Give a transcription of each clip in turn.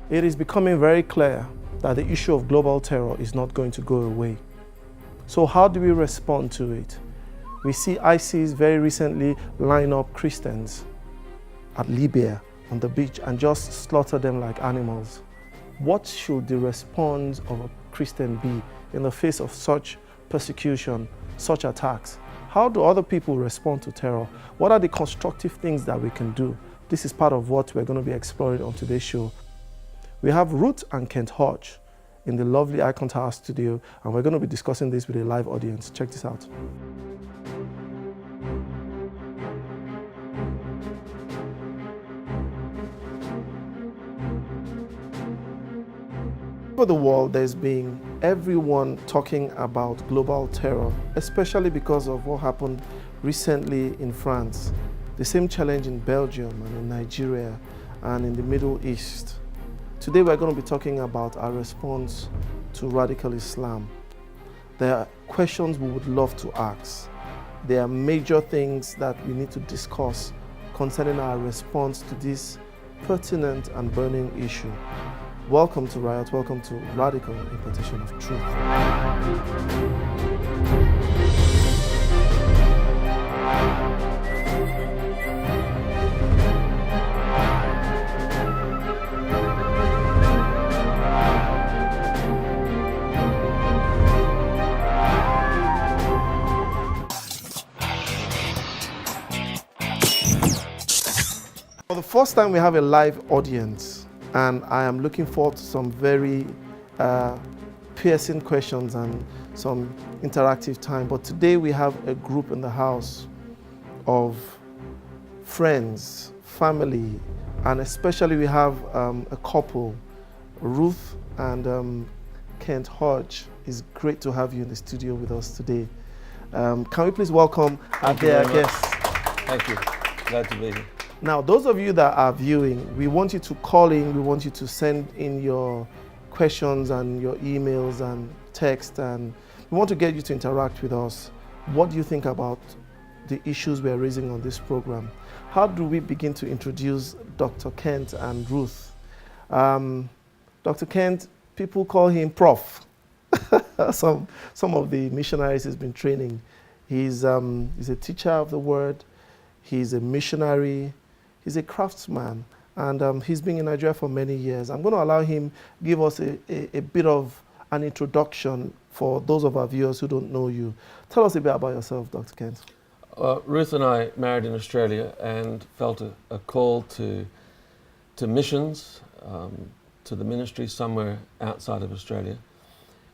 It is becoming very clear that the issue of global terror is not going to go away. So how do we respond to it? We see ISIS very recently line up Christians at Libya on the beach and just slaughter them like animals. What should the response of a Christian be in the face of such persecution, such attacks? How do other people respond to terror? What are the constructive things that we can do? This is part of what we're going to be exploring on today's show. We have Ruth and Kent Hodge in the lovely Icon Tower studio, and we're going to be discussing this with a live audience. Check this out. Over the world, there's been everyone talking about global terror, especially because of what happened recently in France. The same challenge in Belgium and in Nigeria and in the Middle East. Today we're going to be talking about our response to radical Islam. There are questions we would love to ask. There are major things that we need to discuss concerning our response to this pertinent and burning issue. Welcome to Riot, welcome to Radical Impartation of Truth. For the first time, we have a live audience, and I am looking forward to some very piercing questions and some interactive time. But today we have a group in the house of friends, family, and especially we have a couple, Ruth and Kent Hodge. It's great to have you in the studio with us today. Can we please welcome our dear guests? Thank you. Glad to be here. Now, those of you that are viewing, we want you to call in, we want you to send in your questions and your emails and text, and we want to get you to interact with us. What do you think about the issues we're raising on this program? How do we begin to introduce Dr. Kent and Ruth? Dr. Kent, people call him Prof. some of the missionaries he's been training. He's a teacher of the word, he's a missionary, he's a craftsman, and he's been in Nigeria for many years. I'm going to allow him give us a bit of an introduction for those of our viewers who don't know you. Tell us a bit about yourself, Dr. Kent. Ruth and I married in Australia and felt a call to missions, to the ministry somewhere outside of Australia.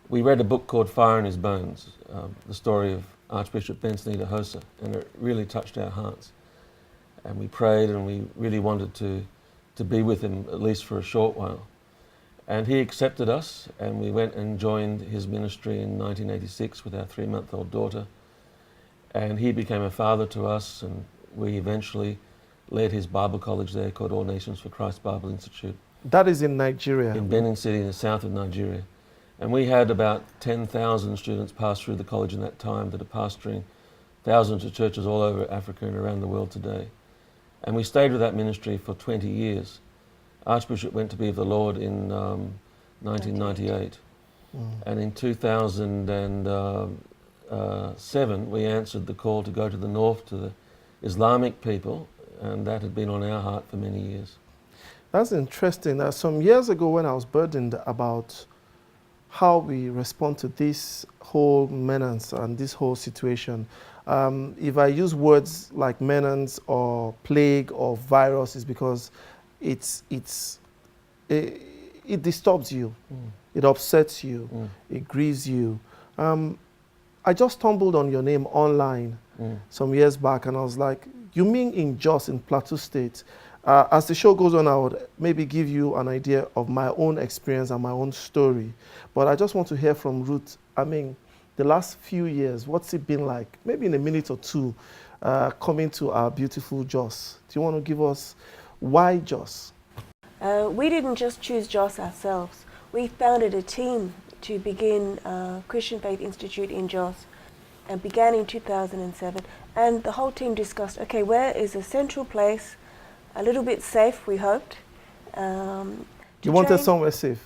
We read a book called Fire in His Bones, the story of Archbishop Benson Idahosa, and it really touched our hearts. And we prayed, and we really wanted to be with him at least for a short while. And he accepted us, and we went and joined his ministry in 1986 with our 3-month-old daughter. And he became a father to us, and we eventually led his Bible college there called All Nations for Christ Bible Institute. That is in Nigeria? In Benin City, in the south of Nigeria. And we had about 10,000 students pass through the college in that time that are pastoring thousands of churches all over Africa and around the world today. And we stayed with that ministry for 20 years. Archbishop went to be with the Lord in 1998. And in 2007, we answered the call to go to the north to the Islamic people, and that had been on our heart for many years. That's interesting. Some years ago when I was burdened about how we respond to this whole menace and this whole situation, if I use words like menace or plague or virus, it's because it disturbs you, it upsets you, it grieves you. I just stumbled on your name online some years back, and I was like, you mean in Jos, in Plateau State? As the show goes on, I would maybe give you an idea of my own experience and my own story. But I just want to hear from Ruth. I mean, the last few years, what's it been like? Maybe in a minute or two, coming to our beautiful Jos. Do you want to give us why Jos? We didn't just choose Jos ourselves. We founded a team to begin Christian Faith Institute in Jos, and began in 2007. And the whole team discussed, okay, where is a central place, a little bit safe, we hoped, to You wanted train. somewhere safe.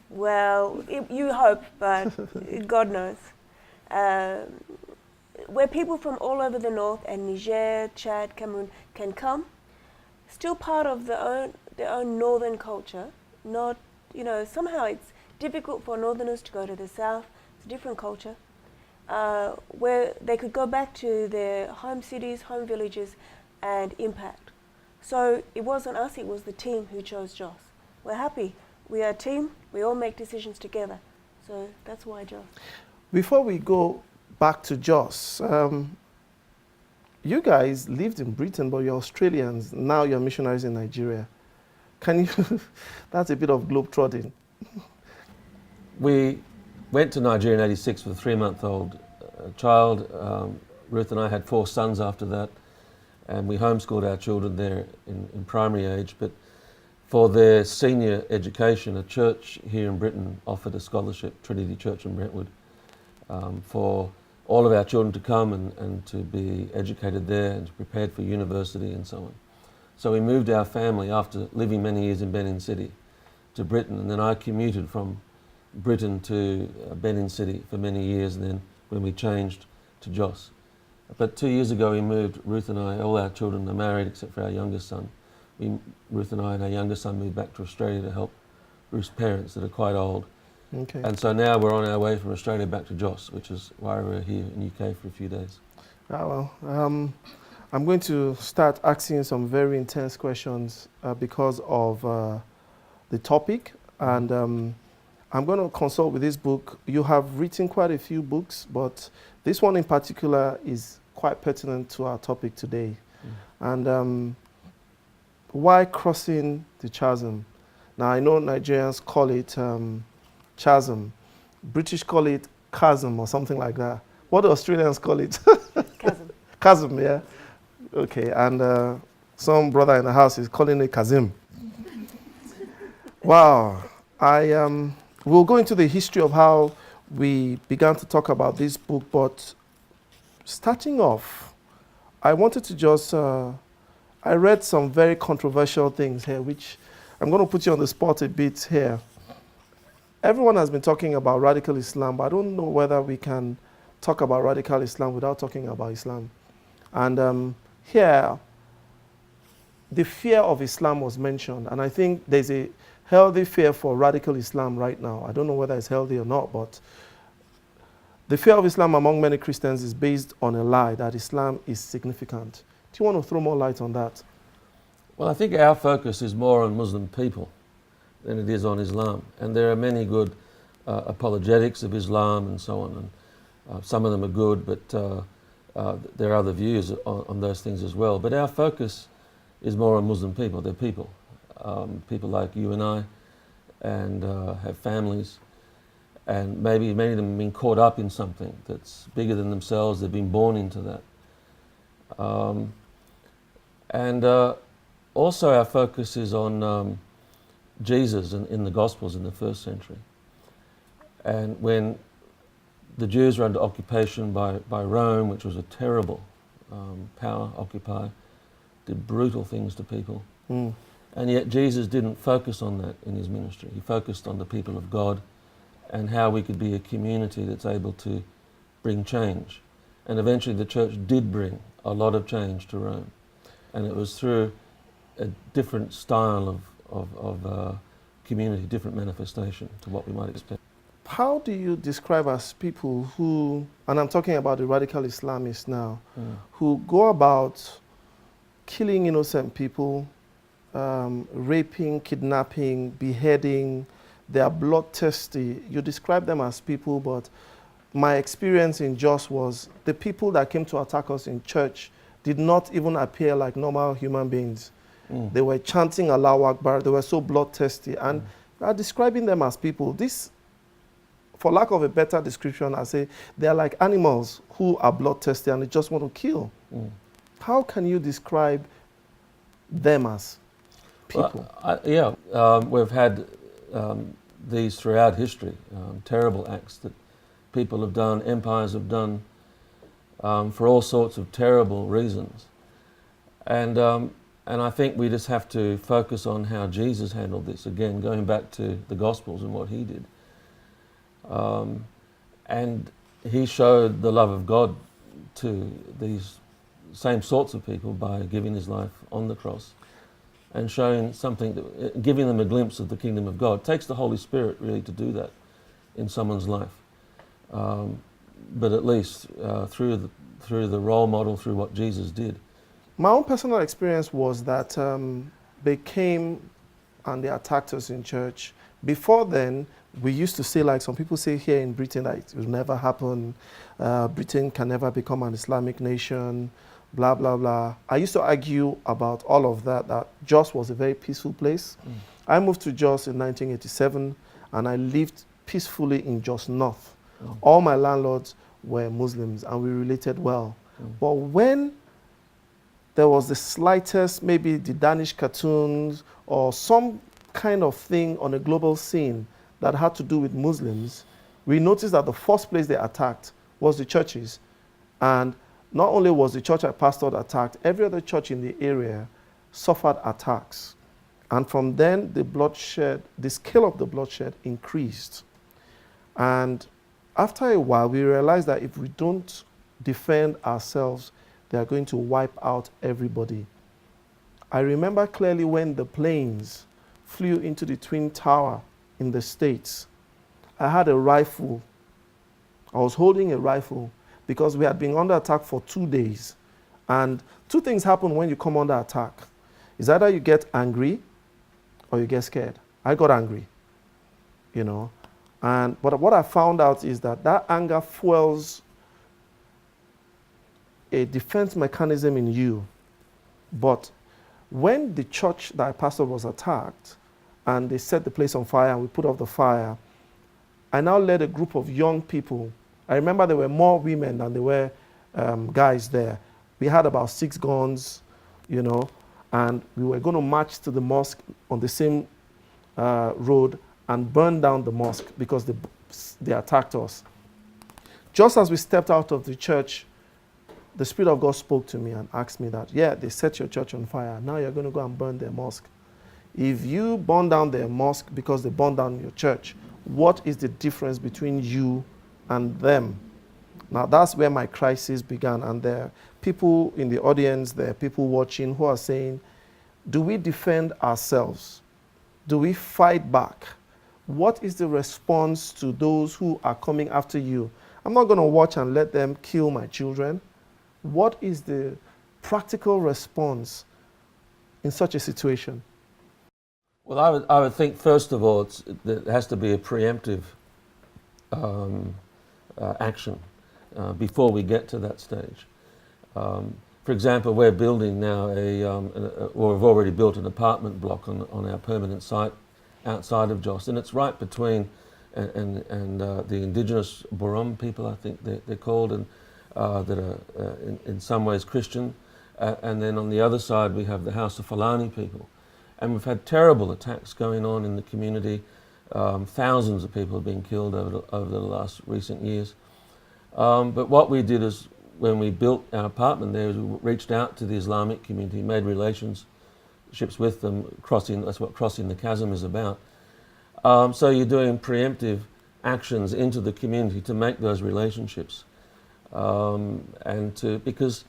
Well, you hope, but God knows. Where people from all over the north and Niger, Chad, Cameroon can come, still part of their own northern culture. Not, somehow it's difficult for northerners to go to the south. It's a different culture. Where they could go back to their home cities, home villages, and impact. So it wasn't us, it was the team who chose Jos. We're happy. We are a team. We all make decisions together. So that's why Jos. Before we go back to Jos, you guys lived in Britain, but you're Australians. Now you're missionaries in Nigeria. Can you, that's a bit of globetrotting. We went to Nigeria in '86 with a 3-month-old child. Ruth and I had 4 sons after that, and we homeschooled our children there in primary age. But for their senior education, a church here in Britain offered a scholarship, Trinity Church in Brentwood, for all of our children to come and to be educated there and to be prepared for university and so on. So we moved our family after living many years in Benin City to Britain, and then I commuted from Britain to Benin City for many years, and then when we changed to Jos. But 2 years ago we moved, Ruth and I, all our children are married except for our youngest son. Ruth and I and our youngest son moved back to Australia to help Ruth's parents that are quite old. Okay. And so now we're on our way from Australia back to Jos, which is why we're here in UK for a few days. Well, I'm going to start asking some very intense questions because of the topic, and I'm going to consult with this book. You have written quite a few books, but this one in particular is quite pertinent to our topic today. And why crossing the chasm? Now, I know Nigerians call it chasm. British call it chasm or something like that. What do Australians call it? Chasm. Chasm, yeah. Okay, and some brother in the house is calling it Kazim. Wow. We'll go into the history of how we began to talk about this book, but starting off, I wanted to just, I read some very controversial things here, which I'm going to put you on the spot a bit here. Everyone has been talking about radical Islam, but I don't know whether we can talk about radical Islam without talking about Islam. And here, the fear of Islam was mentioned, and I think there's a healthy fear for radical Islam right now. I don't know whether it's healthy or not, but the fear of Islam among many Christians is based on a lie that Islam is significant. Do you want to throw more light on that? Well, I think our focus is more on Muslim people than it is on Islam. And there are many good apologetics of Islam and so on. And some of them are good, but there are other views on those things as well. But our focus is more on Muslim people. They're people. People like you and I, and have families. And maybe many of them have been caught up in something that's bigger than themselves. They've been born into that. Also our focus is on Jesus in the Gospels in the 1st century. And when the Jews were under occupation by Rome, which was a terrible power occupier, did brutal things to people. And yet Jesus didn't focus on that in his ministry. He focused on the people of God and how we could be a community that's able to bring change. And eventually the church did bring a lot of change to Rome. And it was through a different style of community, different manifestation to what we might expect. How do you describe as people who, and I'm talking about the radical Islamists now, who go about killing innocent people, raping, kidnapping, beheading, they are bloodthirsty. You describe them as people, but my experience in Jos was the people that came to attack us in church did not even appear like normal human beings. They were chanting Allahu Akbar, they were so bloodthirsty, and we are describing them as people. This, for lack of a better description, I say they are like animals who are bloodthirsty and they just want to kill. How can you describe them as people? Well, we've had these throughout history, terrible acts that people have done, empires have done, for all sorts of terrible reasons. And And I think we just have to focus on how Jesus handled this, again, going back to the Gospels and what he did. And he showed the love of God to these same sorts of people by giving his life on the cross and showing something, giving them a glimpse of the kingdom of God. It takes the Holy Spirit really to do that in someone's life. But at least through the role model, through what Jesus did. My own personal experience was that they came and they attacked us in church. Before then, we used to say, like some people say here in Britain, that it will never happen. Britain can never become an Islamic nation, blah, blah, blah. I used to argue about all of that, that Jos was a very peaceful place. I moved to Jos in 1987, and I lived peacefully in Jos North. All my landlords were Muslims, and we related well. But when there was the slightest, maybe the Danish cartoons or some kind of thing on a global scene that had to do with Muslims, we noticed that the first place they attacked was the churches. And not only was the church I pastored attacked, every other church in the area suffered attacks. And from then, the bloodshed, the scale of the bloodshed increased. And after a while, we realized that if we don't defend ourselves, they are going to wipe out everybody. I remember clearly when the planes flew into the Twin Tower in the States. I had a rifle. I was holding a rifle because we had been under attack for 2 days. And two things happen when you come under attack. It's either you get angry or you get scared. I got angry, you know. But what I found out is that that anger fuels a defense mechanism in you. But when the church that I pastored was attacked and they set the place on fire and we put off the fire, I now led a group of young people. I remember there were more women than there were guys there. We had about 6 guns, you know, and we were going to march to the mosque on the same road and burn down the mosque because they attacked us. Just as we stepped out of the church, the Spirit of God spoke to me and asked me that, yeah, they set your church on fire. Now you're going to go and burn their mosque. If you burn down their mosque because they burned down your church, what is the difference between you and them? Now that's where my crisis began. And there are people in the audience, there are people watching who are saying, do we defend ourselves? Do we fight back? What is the response to those who are coming after you? I'm not going to watch and let them kill my children. What is the practical response in such a situation? Well, I would think, first of all, there has to be a preemptive action before we get to that stage. For example, we're building now or we've already built an apartment block on our permanent site outside of Jos, and it's right between the indigenous Borom people, I think they're called, and that are in some ways Christian, and then on the other side we have the House of Fulani people. And we've had terrible attacks going on in the community. Thousands of people have been killed over the last recent years. But what we did is, when we built our apartment there, is we reached out to the Islamic community, made relationships with them, that's what Crossing the Chasm is about. So you're doing preemptive actions into the community to make those relationships. Because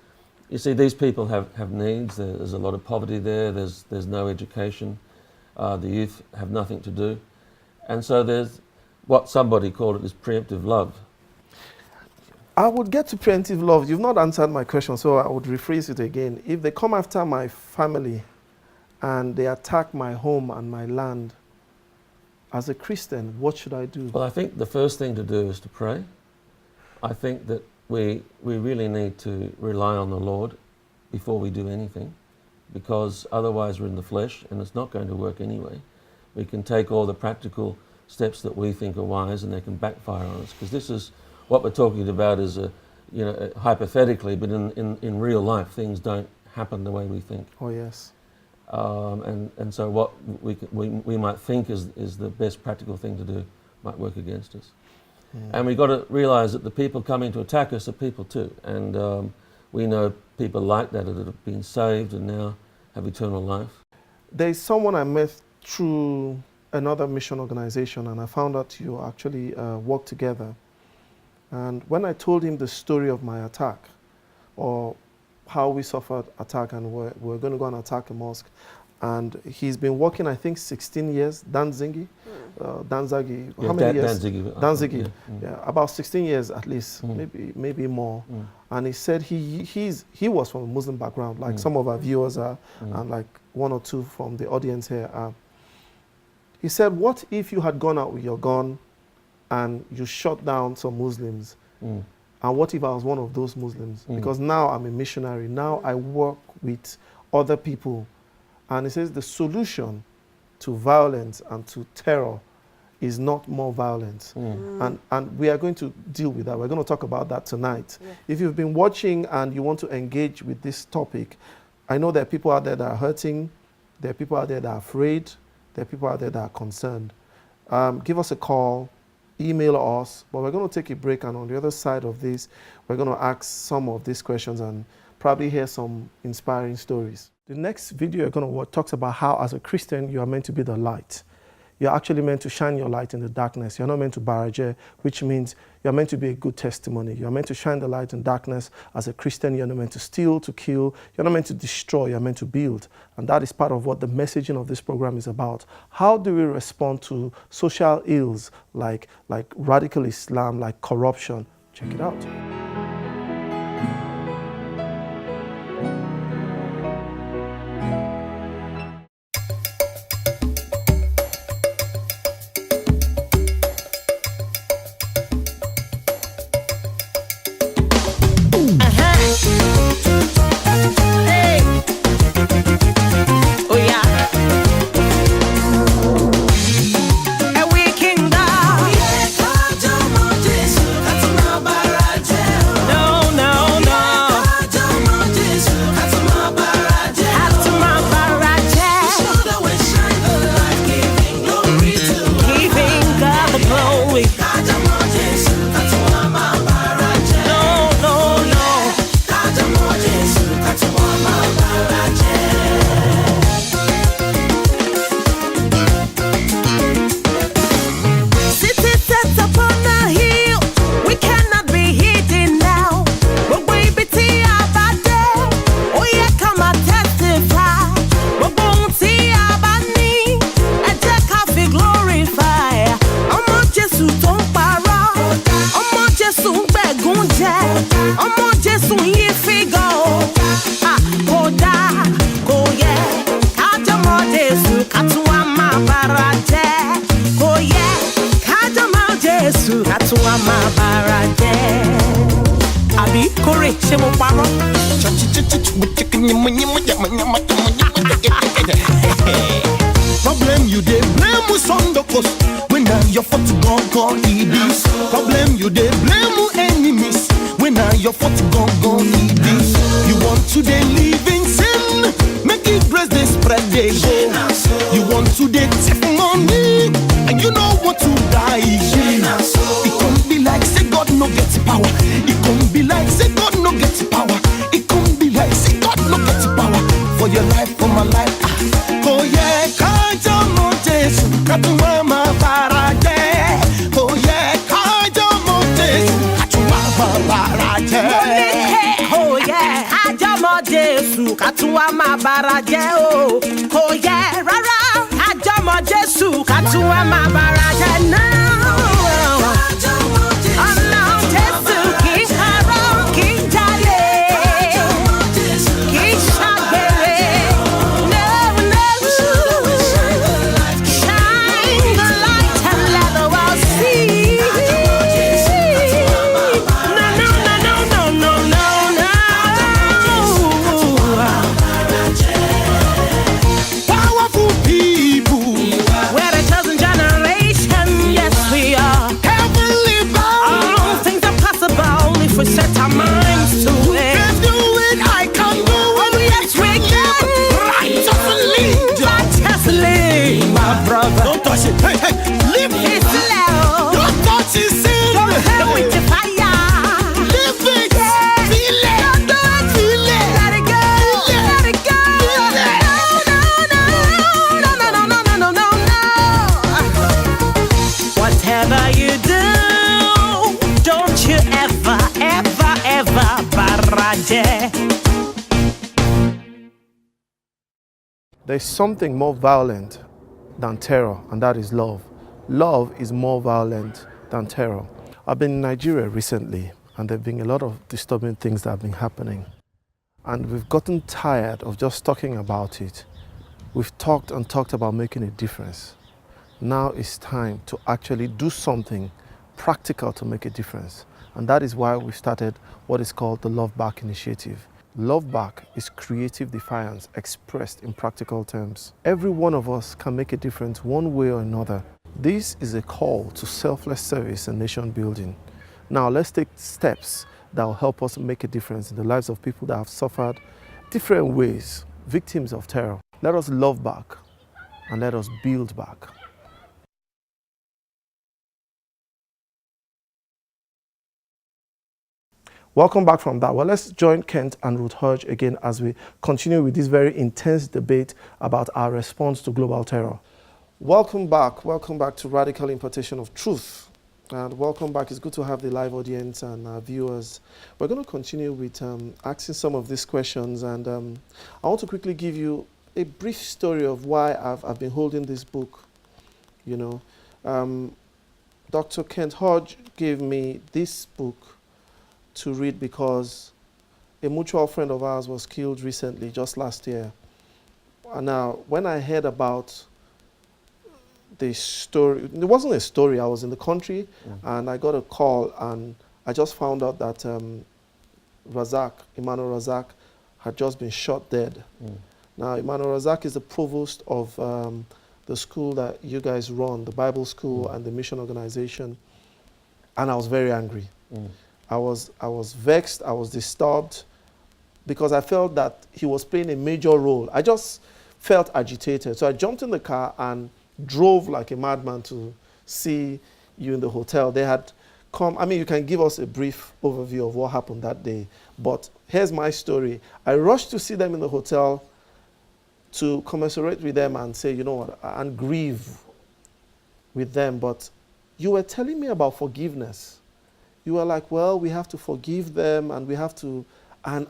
you see, these people have needs. There's a lot of poverty there. There's no education. The youth have nothing to do. And so there's what somebody called it is preemptive love. I would get to preemptive love. You've not answered my question, so I would rephrase it again. If they come after my family and they attack my home and my land, as a Christian, what should I do? Well, I think the first thing to do is to pray. I think that we really need to rely on the Lord before we do anything, because otherwise we're in the flesh and it's not going to work anyway. We can take all the practical steps that we think are wise and they can backfire on us, because this is what we're talking about is hypothetically, but in real life things don't happen the way we think. Oh yes. And so what we might think is the best practical thing to do might work against us. Yeah. And we've got to realise that the people coming to attack us are people too. And we know people like that have been saved and now have eternal life. There's someone I met through another mission organization, and I found out you actually work together. And when I told him the story of my attack, or how we suffered attack, and we're going to go and attack a mosque, and he's been working, I think, 16 years, Danzigi, Danzagi, Yeah, how many years? Danzigi. Yeah, about 16 years at least, maybe more. And he said he was from a Muslim background, like some of our viewers are, and like one or two from the audience here are. He said, what if you had gone out with your gun and you shot down some Muslims? And what if I was one of those Muslims? Because now I'm a missionary. Now I work with other people. And he says the solution to violence and to terror is not more violence. And we are going to deal with that. We're going to talk about that tonight. Yeah. If you've been watching and you want to engage with this topic, I know there are people out there that are hurting. There are people out there that are afraid. There are people out there that are concerned. Give us a call. Email us. But we're going to take a break. And on the other side of this, we're going to ask some of these questions and probably hear some inspiring stories. The next video you're going to watch talks about how, as a Christian, you are meant to be the light. You're actually meant to shine your light in the darkness. You're not meant to barrage, which means you're meant to be a good testimony. You're meant to shine the light in darkness. As a Christian, you're not meant to steal, to kill. You're not meant to destroy. You're meant to build. And that is part of what the messaging of this program is about. How do we respond to social ills like radical Islam, like corruption? Check it out. Problem you dey blame us on the coast. When now your fault gone this. Problem you dey blame enemies. When now your fault gone this. You want to dey live in sin, make it grace they spread they go. You want to dey take money, and you know what to die. It can't be like say God no get power. It can't be like say God no get power. It can't be like say God no get power for your life, for my life. Oh yeah, kaja montes, katuma mabaraje. Oh yeah, kaja montes, katuma mabaraje. Oh yeah, kaja montes, katuma mabaraje. Oh yeah, rara, kaja montes, katuma mabaraje. Now. bàjẹ́. There's something more violent than terror, and that is love. Love is more violent than terror. I've been in Nigeria recently, and there have been a lot of disturbing things that have been happening. And we've gotten tired of just talking about it. We've talked and talked about making a difference. Now it's time to actually do something practical to make a difference. And that is why we started what is called the Love Back Initiative. Love Back is creative defiance expressed in practical terms. Every one of us can make a difference one way or another. This is a call to selfless service and nation building. Now let's take steps that will help us make a difference in the lives of people that have suffered different ways, victims of terror. Let us love back and let us build back. Welcome back from that. Well, let's join Kent and Ruth Hodge again as we continue with this very intense debate about our response to global terror. Welcome back to Radical Importation of Truth. And welcome back. It's good to have the live audience and our viewers. We're going to continue with asking some of these questions. And I want to quickly give you a brief story of why I've been holding this book. You know, Dr. Kent Hodge gave me this book to read because a mutual friend of ours was killed recently, just last year. And now, when I heard about the story, it wasn't a story, I was in the country and I got a call and I just found out that Emmanuel Razak had just been shot dead. Now, Emmanuel Razak is the provost of the school that you guys run, the Bible school and the mission organization. And I was very angry. I was vexed, I was disturbed because I felt that he was playing a major role. I just felt agitated. So I jumped in the car and drove like a madman to see you in the hotel. They had come, I mean, you can give us a brief overview of what happened that day, but here's my story. I rushed to see them in the hotel to commiserate with them and say, you know what, and grieve with them, but you were telling me about forgiveness. You were like, well, we have to forgive them and we have to, and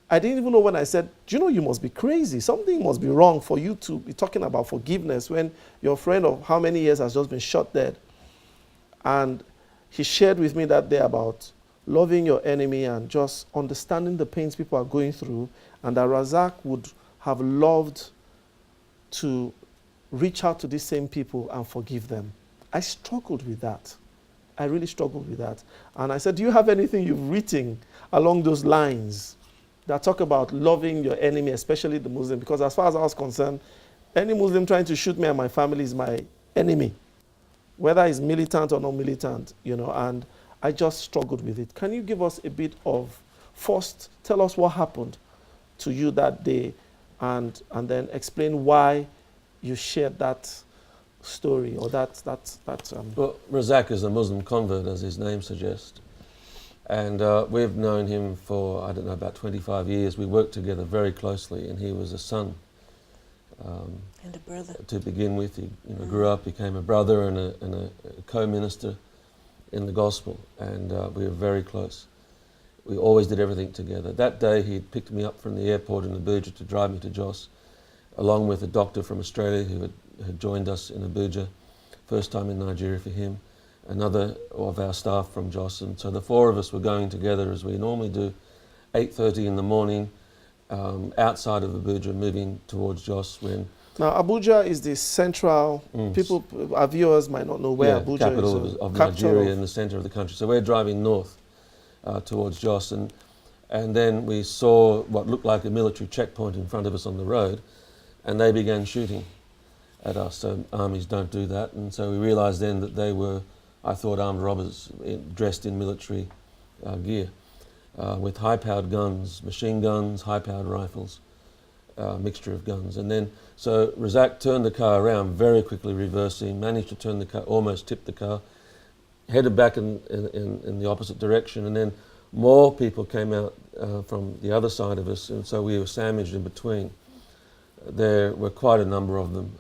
I didn't even know when I said, do you know, you must be crazy. Something must be wrong for you to be talking about forgiveness when your friend of how many years has just been shot dead. And he shared with me that day about loving your enemy and just understanding the pains people are going through, and that Razak would have loved to reach out to these same people and forgive them. I struggled with that. I really struggled with that. And I said, do you have anything you've written along those lines that talk about loving your enemy, especially the Muslim? Because as far as I was concerned, any Muslim trying to shoot me and my family is my enemy, whether he's militant or not militant, you know, and I just struggled with it. Can you give us a bit of, first, tell us what happened to you that day and then explain why you shared that story or that. Well, Razak is a Muslim convert, as his name suggests. And we've known him for, I don't know, about 25 years. We worked together very closely, and he was a son. And a brother. To begin with, he grew up, became a brother and a co-minister in the gospel, and we were very close. We always did everything together. That day, he picked me up from the airport in Abuja to drive me to Jos, along with a doctor from Australia who had joined us in Abuja, first time in Nigeria for him, another of our staff from Jos. And so the four of us were going together as we normally do, 8:30 in the morning, outside of Abuja, moving towards Jos. Now, Abuja is the central, people, our viewers might not know where Abuja capital is. Of Nigeria, in the center of the country. So we're driving north towards Jos, and then we saw what looked like a military checkpoint in front of us on the road, and they began shooting at us. So armies don't do that, and so we realized then that they were, I thought, armed robbers dressed in military gear with high-powered guns, machine guns, high-powered rifles, mixture of guns. And then, so Razak turned the car around very quickly, reversing, managed to turn the car, almost tipped the car, headed back in the opposite direction, and then more people came out from the other side of us, and so we were sandwiched in between. There were quite a number of them,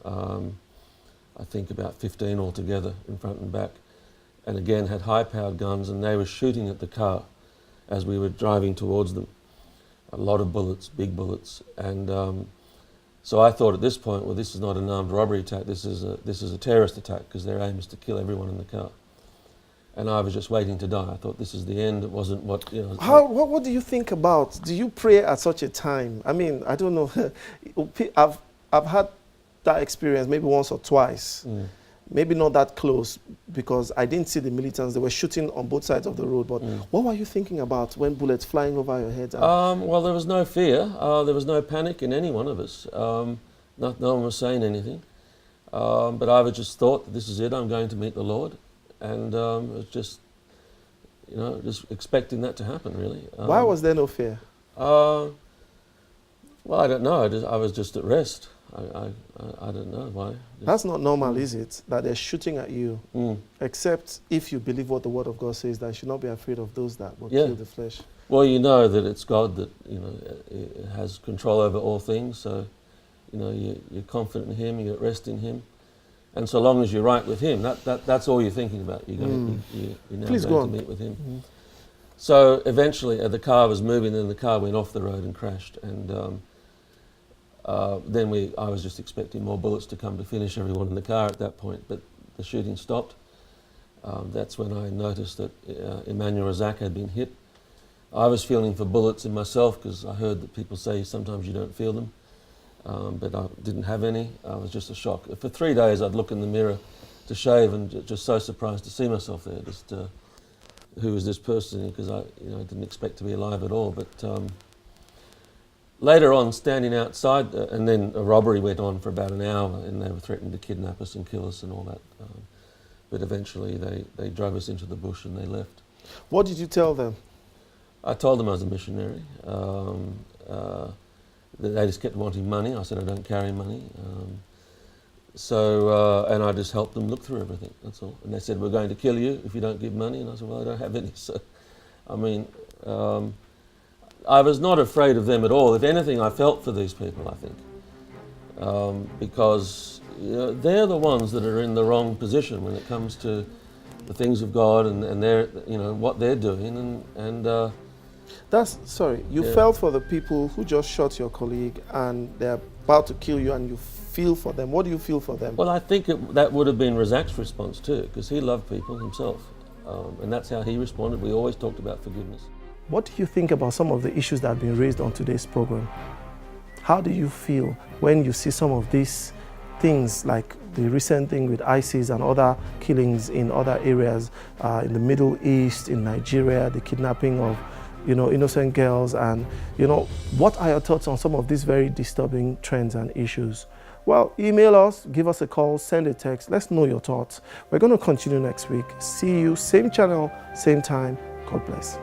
I think about 15 altogether, in front and back, and again had high-powered guns, and they were shooting at the car as we were driving towards them. a lot of bullets, big bullets, and so I thought at this point, well, this is not an armed robbery attack. This is a terrorist attack because their aim is to kill everyone in the car. And I was just waiting to die. I thought this is the end. It wasn't what you know. What do you think about? Do you pray at such a time? I mean, I don't know. I've had that experience maybe once or twice. Maybe not that close because I didn't see the militants. They were shooting on both sides of the road. But what were you thinking about when bullets flying over your head? Well, there was no fear. There was no panic in any one of us. No one was saying anything. But I just thought, this is it. I'm going to meet the Lord. And it was just, you know, just expecting that to happen, really. Why was there no fear? Well, I don't know. I was just at rest. I don't know why. That's not normal, is it? That they're shooting at you, except if you believe what the Word of God says, that you should not be afraid of those that will kill the flesh. Well, you know that it's God that, you know, has control over all things. So, you know, you're confident in Him. You're at rest in Him. And so long as you're right with Him, that's all you're thinking about. You're now going to meet with Him. So eventually the car was moving, and the car went off the road and crashed. And then I was just expecting more bullets to come to finish everyone in the car at that point. But the shooting stopped. That's when I noticed that Emmanuel Razak had been hit. I was feeling for bullets in myself because I heard that people say sometimes you don't feel them. But I didn't have any. I was just a shock. For 3 days I'd look in the mirror to shave and just so surprised to see myself there. Just who is this person? Because I didn't expect to be alive at all. But later on, standing outside, and then a robbery went on for about an hour, and they were threatening to kidnap us and kill us and all that. But eventually they drove us into the bush and they left. What did you tell them? I told them I was a missionary. They just kept wanting money. I said, I don't carry money. And I just helped them look through everything, that's all. And they said, we're going to kill you if you don't give money. And I said, well, I don't have any. So, I mean, I was not afraid of them at all. If anything, I felt for these people, I think. Because they're the ones that are in the wrong position when it comes to the things of God and their, what they're doing. You felt for the people who just shot your colleague and they're about to kill you, and you feel for them. What do you feel for them? Well, I think that would have been Razak's response too, because he loved people himself. And that's how he responded. We always talked about forgiveness. What do you think about some of the issues that have been raised on today's program? How do you feel when you see some of these things, like the recent thing with ISIS and other killings in other areas, in the Middle East, in Nigeria, the kidnapping of innocent girls, and what are your thoughts on some of these very disturbing trends and issues? Well, email us, give us a call, send a text. Let's know your thoughts. We're going to continue next week. See you, same channel, same time. God bless.